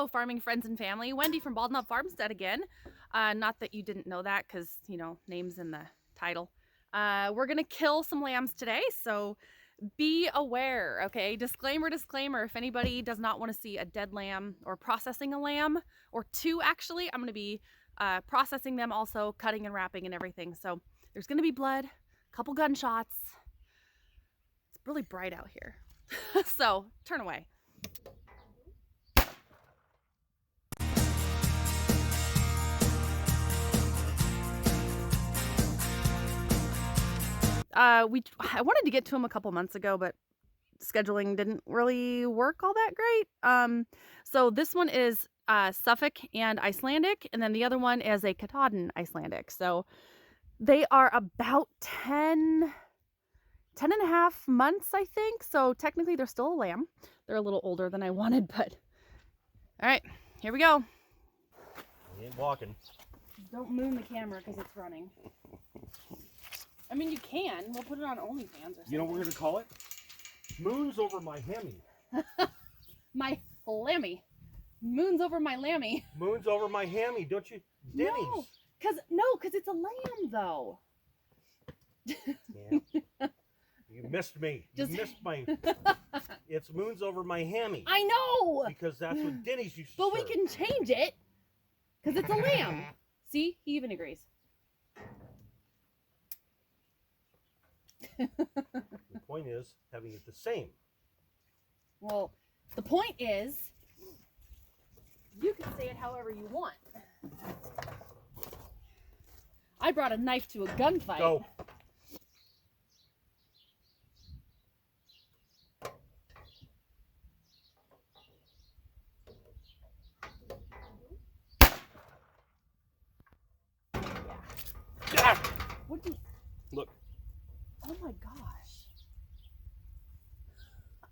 Hello, farming friends and family. Wendy from Bald Knob Farmstead again. Not that you didn't know that because, you know, name's in the title. We're going to kill some lambs today, so be aware, okay? Disclaimer, disclaimer. If anybody does not want to see a dead lamb or processing a lamb, or two actually, I'm going to be processing them also, cutting and wrapping and everything. So there's going to be blood, a couple gunshots. It's really bright out here. So turn away. I wanted to get to him a couple months ago, but scheduling didn't really work all that great. So this one is Suffolk and Icelandic, and then the other one is a Katahdin Icelandic. So they are about 10 and a half months, I think. So technically they're still a lamb. They're a little older than I wanted, but all right, here we go. He ain't walking. Don't moon the camera because it's running. I mean, you can. We'll put it on OnlyFans or something. You know what we're going to call it? Moons over my hemi. My lammy. Moons over my lammy. Moons over my hammy, don't you? Denny's. No, cause it's a lamb though. Yeah. You missed me. You missed my. It's moons over my hammy. I know. Because that's what Denny's used to But serve. we can change it, cause it's a lamb. See, he even agrees. The point is having it the same. Well, the point is, you can say it however you want. I brought a knife to a gunfight. Go. Yeah. What do you... Look. Oh my gosh.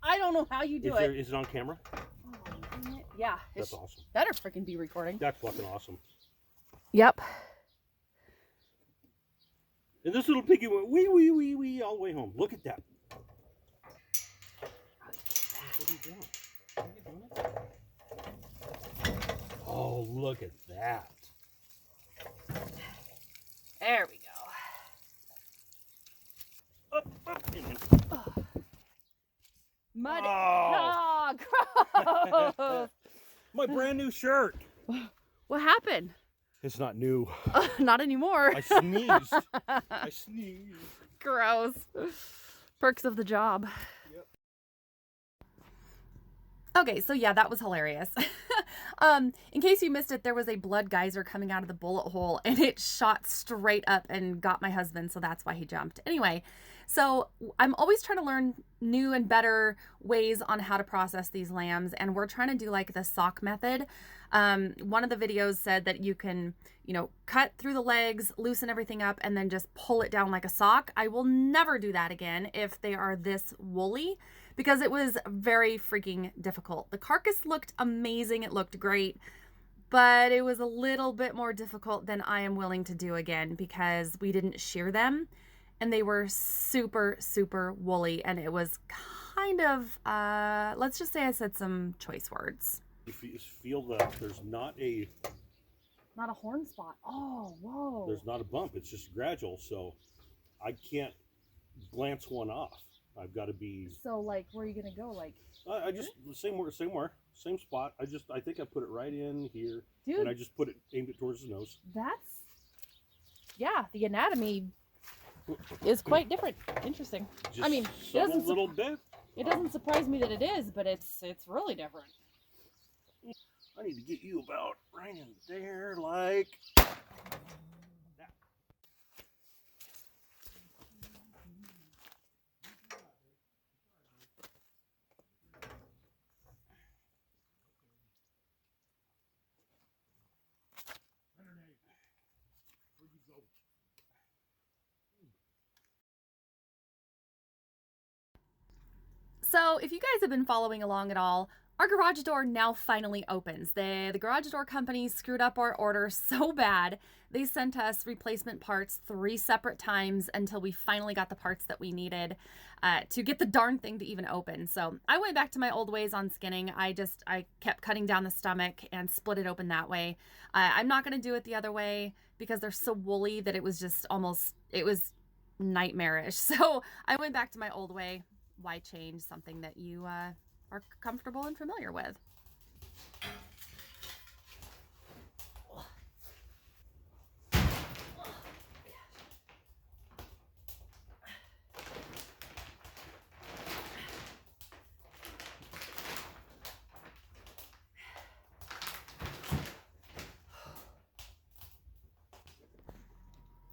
I don't know how you do it. Is it on camera? Oh, dang it. Yeah. That's awesome. Better freaking be recording. That's fucking awesome. Yep. And this little piggy went wee, wee, wee, wee all the way home. Look at that. What are you doing? What are you doing? Oh, look at that. There we go. Up, and then. Oh. Mud. Oh. Oh, gross. My brand new shirt. What happened? It's not new. Not anymore. I sneezed. I sneezed. Gross. Perks of the job. Yep. Okay, so yeah, that was hilarious. In case you missed it, there was a blood geyser coming out of the bullet hole and it shot straight up and got my husband, so that's why he jumped. Anyway, so I'm always trying to learn new and better ways on how to process these lambs, and we're trying to do like the sock method. One of the videos said that you can, you know, cut through the legs, loosen everything up, and then just pull it down like a sock. I will never do that again if they are this woolly, because it was very freaking difficult. The carcass looked amazing. It looked great, but it was a little bit more difficult than I am willing to do again because we didn't shear them and they were super, super woolly. And it was kind of, let's just say I said some choice words. You feel that there's not a horn spot. Oh, whoa. There's not a bump. It's just gradual. So I can't glance one off. I've got to be. So like, where are you gonna go? Like, I just same spot. I think I put it right in here, dude, and I just aimed it towards the nose. Yeah, the anatomy is quite different. Interesting. Just I mean, it doesn't surprise me that it is, but it's really different. I need to get you about right in there, like. So if you guys have been following along at all, Our garage door now finally opens. The garage door company screwed up our order so bad. They sent us replacement parts 3 separate times until we finally got the parts that we needed to get the darn thing to even open. So I went back to my old ways on skinning. I kept cutting down the stomach and split it open that way. I'm not going to do it the other way because they're so woolly that it was just it was nightmarish. So I went back to my old way. Why change something that you are comfortable and familiar with?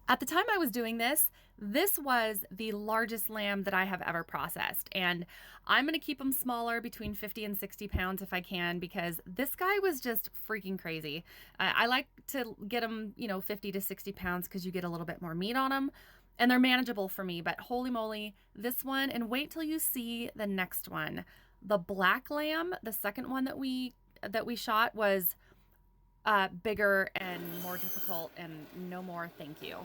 At the time I was doing this was the largest lamb that I have ever processed. And I'm going to keep them smaller, between 50 and 60 pounds if I can, because this guy was just freaking crazy. I like to get them, 50 to 60 pounds because you get a little bit more meat on them. And they're manageable for me, but holy moly, this one, and wait till you see the next one. The black lamb, the second one that we shot, was bigger and more difficult, and no more thank you.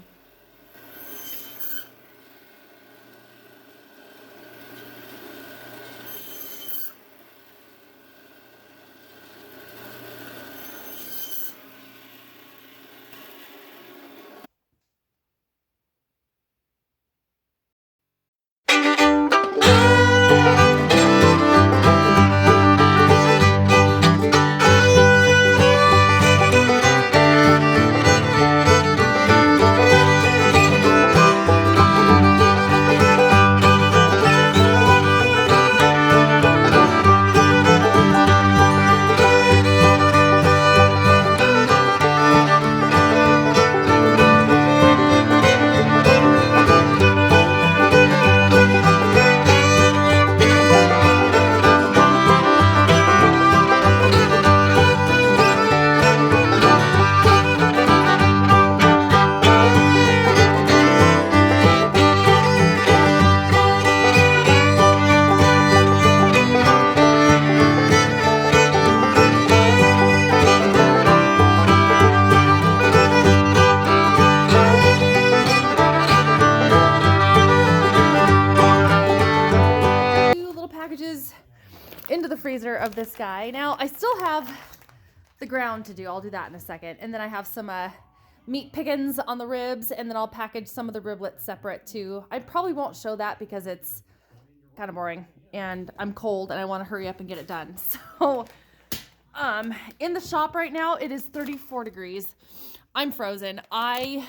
Into the freezer of this guy. Now I still have the ground to do. I'll do that in a second. And then I have some meat pickings on the ribs, and then I'll package some of the riblets separate too. I probably won't show that because it's kind of boring and I'm cold and I want to hurry up and get it done. So in the shop right now it is 34 degrees. I'm frozen. I'm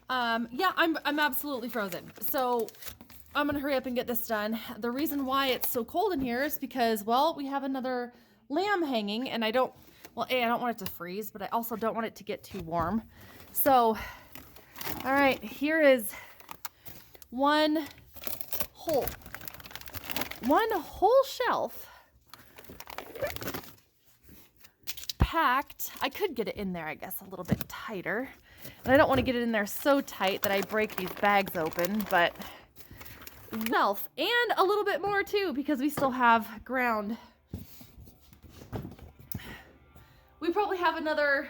absolutely frozen. So I'm going to hurry up and get this done. The reason why it's so cold in here is because, well, we have another lamb hanging, and I don't want it to freeze, but I also don't want it to get too warm. So, all right, here is one whole shelf packed. I could get it in there, I guess, a little bit tighter. And I don't want to get it in there so tight that I break these bags open, but shelf, and a little bit more too, because we still have ground. We probably have another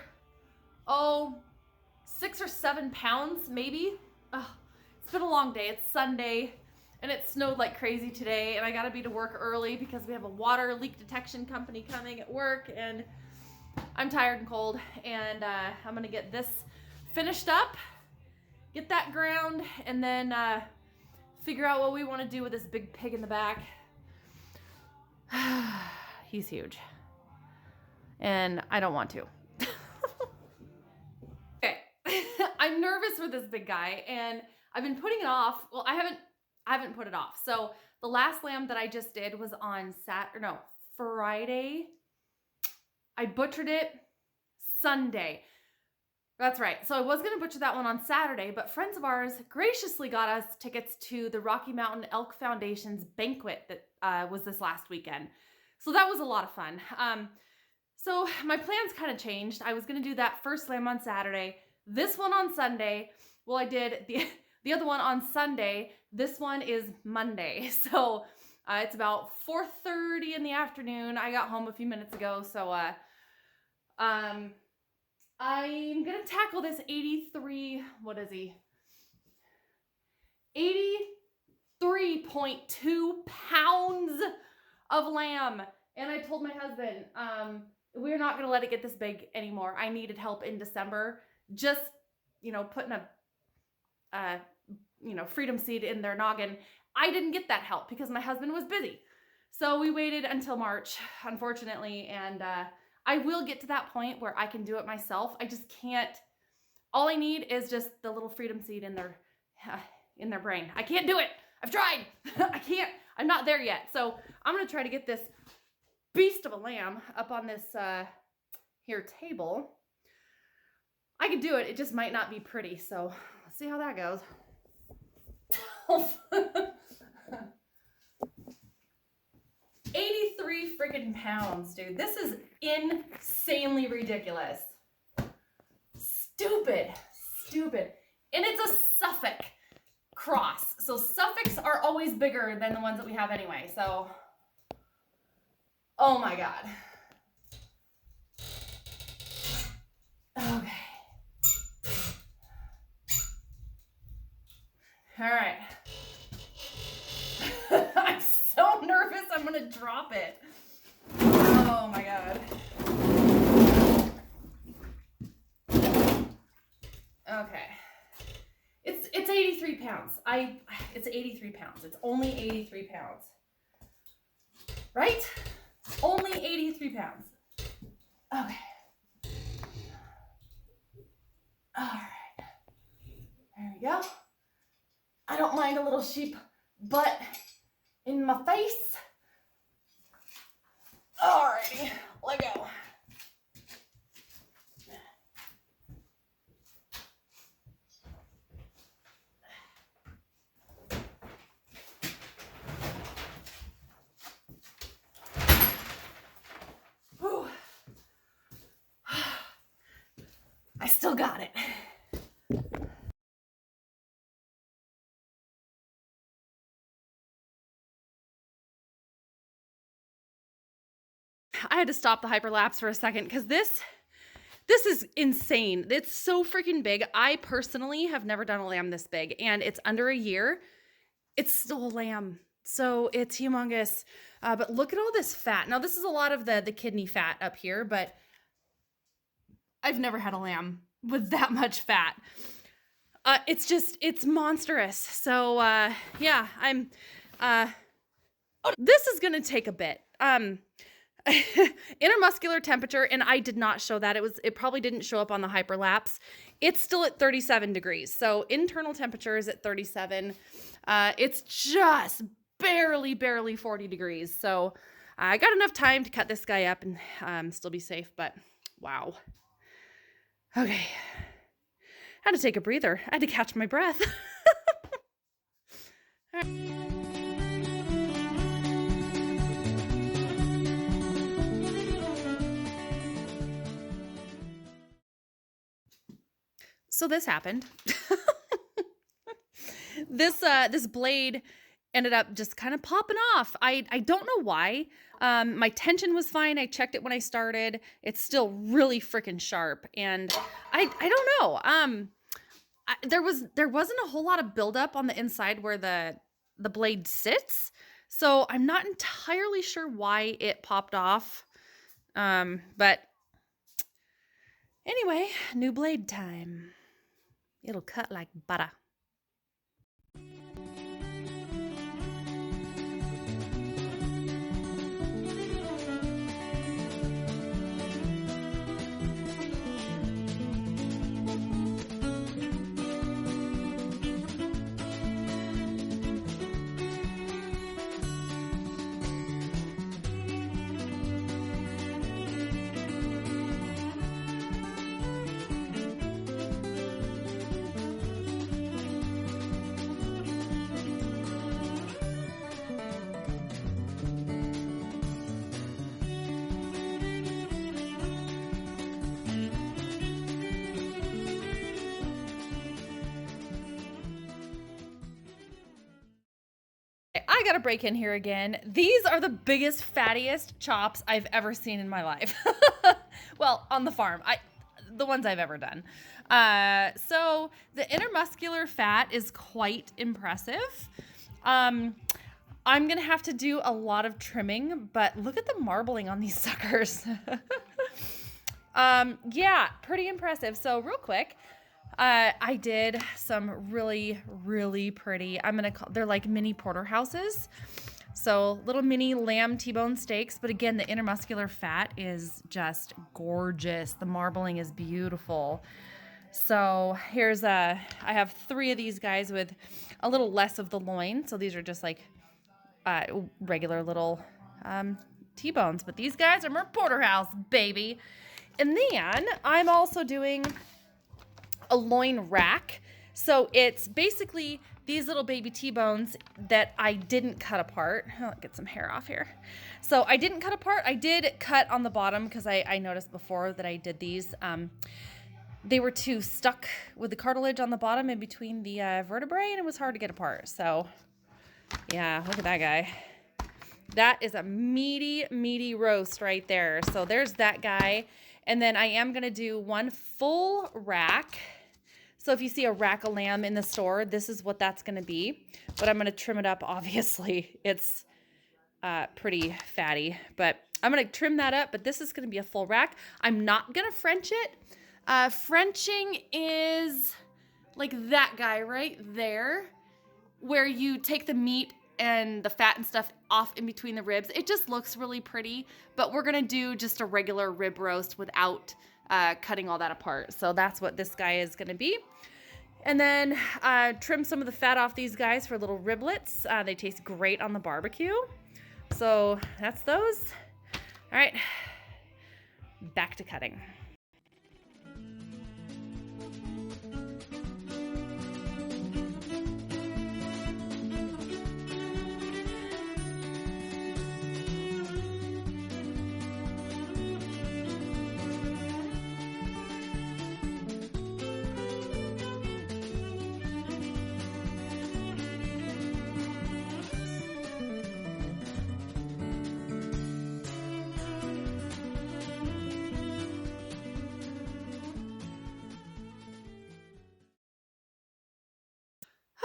6 or 7 pounds maybe. It's been a long day. It's Sunday and it snowed like crazy today, and I gotta be to work early because we have a water leak detection company coming at work, and I'm tired and cold, and I'm gonna get this finished up, get that ground, and then figure out what we want to do with this big pig in the back. He's huge. And I don't want to. Okay. I'm nervous for this big guy, and I've been putting it off. Well, I haven't put it off. So the last lamb that I just did was on Friday. I butchered it Sunday. That's right. So I was going to butcher that one on Saturday, but friends of ours graciously got us tickets to the Rocky Mountain Elk Foundation's banquet that was this last weekend. So that was a lot of fun. So my plans kind of changed. I was going to do that first lamb on Saturday, this one on Sunday. Well, I did the other one on Sunday. This one is Monday. So It's about 4:30 in the afternoon. I got home a few minutes ago, so I'm gonna tackle this 83, what is he? 83.2 pounds of lamb. And I told my husband, we're not gonna let it get this big anymore. I needed help in December. Just, putting a freedom seed in their noggin. I didn't get that help because my husband was busy. So we waited until March, unfortunately, and I will get to that point where I can do it myself. I just can't. All I need is just the little freedom seed in their brain. I can't do it. I've tried. I can't. I'm not there yet. So I'm going to try to get this beast of a lamb up on this here table. I could do it. It just might not be pretty. So let's see how that goes. 83 freaking pounds, dude. This is insanely ridiculous. Stupid. And it's a Suffolk cross. So Suffolks are always bigger than the ones that we have anyway. So, oh my God. Okay. All right. I'm so nervous I'm gonna drop it. Oh my God. Okay. It's 83 pounds. It's 83 pounds. It's only 83 pounds. Right? Only 83 pounds. Okay. All right. There we go. I don't mind a little sheep butt in my face. Alrighty, let go. Whew. I still got it. I had to stop the hyperlapse for a second because this is insane. It's so freaking big. I personally have never done a lamb this big, and it's under a year. It's still a lamb, so it's humongous. But look at all this fat. Now, this is a lot of the kidney fat up here, but I've never had a lamb with that much fat. It's monstrous. So, yeah, this is going to take a bit. Intermuscular temperature, and I did not show that. It probably didn't show up on the hyperlapse. It's still at 37 degrees. So internal temperature is at 37. It's just barely 40 degrees. So I got enough time to cut this guy up and still be safe, but wow. Okay. Had to take a breather. I had to catch my breath. All right. So this happened. This blade ended up just kind of popping off. I don't know why. My tension was fine. I checked it when I started. It's still really freaking sharp, and I don't know. There wasn't a whole lot of buildup on the inside where the blade sits, so I'm not entirely sure why it popped off. But anyway, new blade time. It'll cut like butter. I gotta break in here again. These are the biggest, fattiest chops I've ever seen in my life. Well, on the farm, the ones I've ever done. So the intermuscular fat is quite impressive. I'm gonna have to do a lot of trimming, but look at the marbling on these suckers. Yeah, pretty impressive. So real quick, I did some really, really pretty, they're like mini porterhouses. So little mini lamb T-bone steaks, but again, the intermuscular fat is just gorgeous. The marbling is beautiful. So here's I have 3 of these guys with a little less of the loin. So these are just like regular little T-bones, but these guys are more porterhouse, baby. And then I'm also doing a loin rack. So it's basically these little baby T-bones that I didn't cut apart. I'll get some hair off here. So I didn't cut apart. I did cut on the bottom because I noticed before that I did these. They were too stuck with the cartilage on the bottom in between the vertebrae, and it was hard to get apart. So yeah, look at that guy. That is a meaty, meaty roast right there. So there's that guy. And then I am going to do one full rack. So if you see a rack of lamb in the store, this is what that's going to be. But I'm going to trim it up, obviously. It's pretty fatty. But I'm going to trim that up, but this is going to be a full rack. I'm not going to French it. Frenching is like that guy right there, where you take the meat and the fat and stuff off in between the ribs. It just looks really pretty, but we're gonna do just a regular rib roast without cutting all that apart. So that's what this guy is gonna be. And then trim some of the fat off these guys for little riblets. They taste great on the barbecue. So that's those. All right, back to cutting.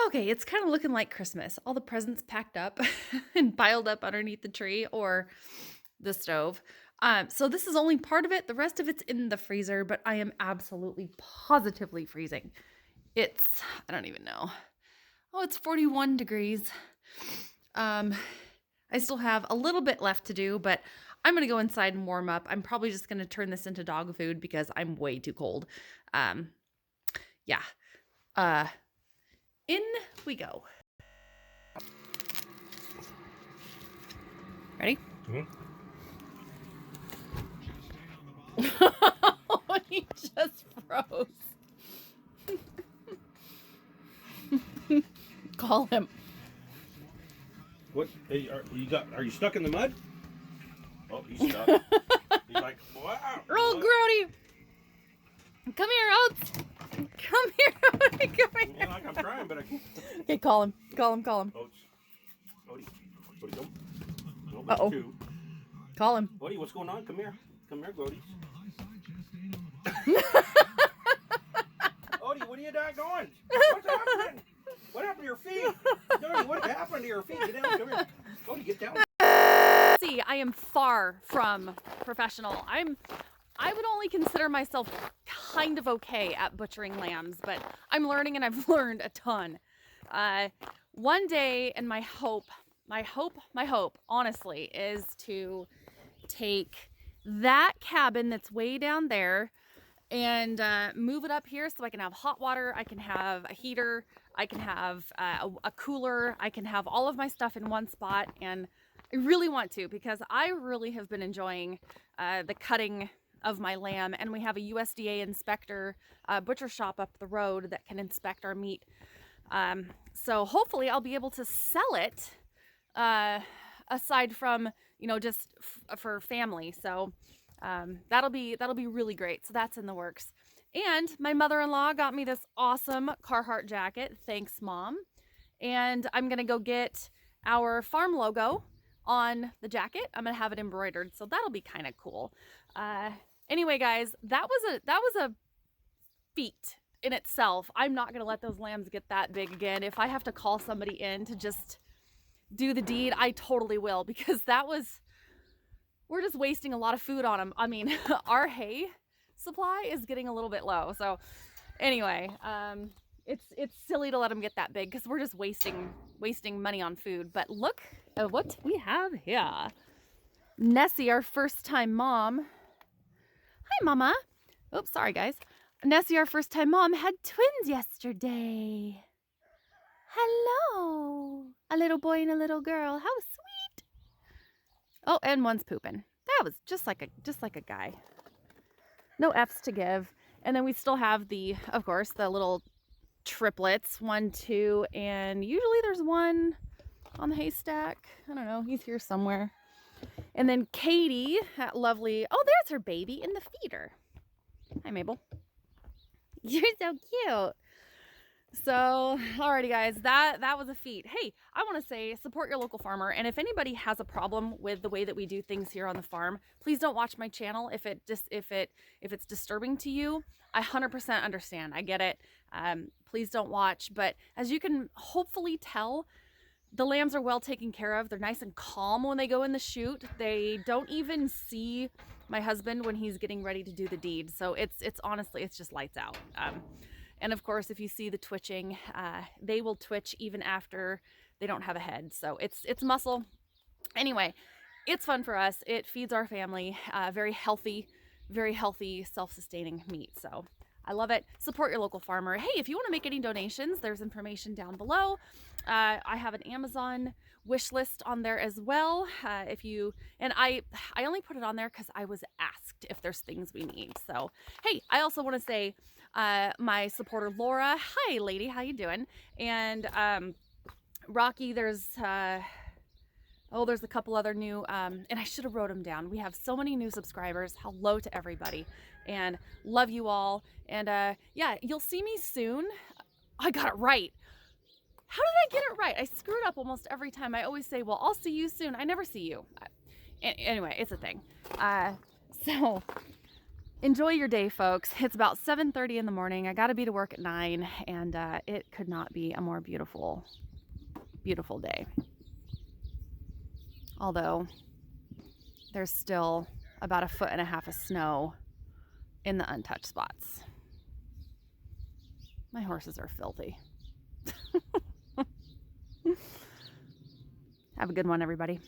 Okay, it's kind of looking like Christmas. All the presents packed up and piled up underneath the tree or the stove. So this is only part of it. The rest of it's in the freezer, but I am absolutely positively freezing. I don't even know. Oh, it's 41 degrees. I still have a little bit left to do, but I'm going to go inside and warm up. I'm probably just going to turn this into dog food because I'm way too cold. Yeah. In we go. Ready? Mm-hmm. He just froze. Call him. What? Are you stuck in the mud? Oh, he's stuck. He's like, wow. Roll, Grody. Come here, Oats. Come here. Come here. Yeah, like I'm trying, but I can't. Okay, call him. Call him. Oats. Odie, come. Uh-oh. Call him. Odie, what's going on? Come here, Grody. Odie, what are you going? What's happening? What happened to your feet? Odie, what happened to your feet? Get down, come here. Odie, get down. See, I am far from professional. I would only consider myself kind of okay at butchering lambs, but I'm learning and I've learned a ton. One day, and my hope, honestly, is to take that cabin that's way down there and move it up here so I can have hot water, I can have a heater, I can have a cooler, I can have all of my stuff in one spot, and I really want to because I really have been enjoying the cutting of my lamb, and we have a USDA inspector butcher shop up the road that can inspect our meat. So hopefully I'll be able to sell it aside from, just for family. So that'll be really great. So that's in the works. And my mother-in-law got me this awesome Carhartt jacket. Thanks, Mom. And I'm going to go get our farm logo on the jacket. I'm gonna have it embroidered, so that'll be kind of cool. Anyway, guys, that was a feat in itself. I'm not gonna let those lambs get that big again. If I have to call somebody in to just do the deed, I totally will, because we're just wasting a lot of food on them. I mean, our hay supply is getting a little bit low. So anyway, it's silly to let them get that big because we're just wasting money on food. But look at what we have here. Nessie, our first time mom. Hi, Mama. Oops, sorry guys. Nessie, our first time mom, had twins yesterday. Hello. A little boy and a little girl. How sweet. Oh, and one's pooping. That was just like a guy. No F's to give. And then we still have of course, the little triplets, 1, 2, and usually there's one on the haystack. I don't know, he's here somewhere. And then Katie, that lovely, oh, there's her baby in the feeder. Hi, Mabel. You're so cute. So, alrighty guys, that was a feat. Hey, I want to say support your local farmer, and if anybody has a problem with the way that we do things here on the farm, please don't watch my channel if it's disturbing to you. I 100% understand. I get it. Please don't watch, but as you can hopefully tell, the lambs are well taken care of. They're nice and calm when they go in the chute. They don't even see my husband when he's getting ready to do the deed. So it's honestly, it's just lights out. And of course, if you see the twitching, they will twitch even after they don't have a head. So it's muscle. Anyway, it's fun for us. It feeds our family. Very healthy, self-sustaining meat. So I love it. Support your local farmer. Hey, if you want to make any donations, there's information down below. I have an Amazon wish list on there as well. I only put it on there because I was asked if there's things we need. So, hey, I also want to say, my supporter Laura, hi lady, how you doing? And Rocky, there's a couple other new, and I should have wrote them down. We have so many new subscribers. Hello to everybody, and love you all. And yeah, you'll see me soon. I got it right. How did I get it right? I screwed up almost every time. I always say, well, I'll see you soon. I never see you. Anyway, it's a thing. So enjoy your day, folks. It's about 7:30 in the morning. I got to be to work at 9, and it could not be a more beautiful day. Although there's still about 1.5 feet of snow in the untouched spots. My horses are filthy. Have a good one, everybody.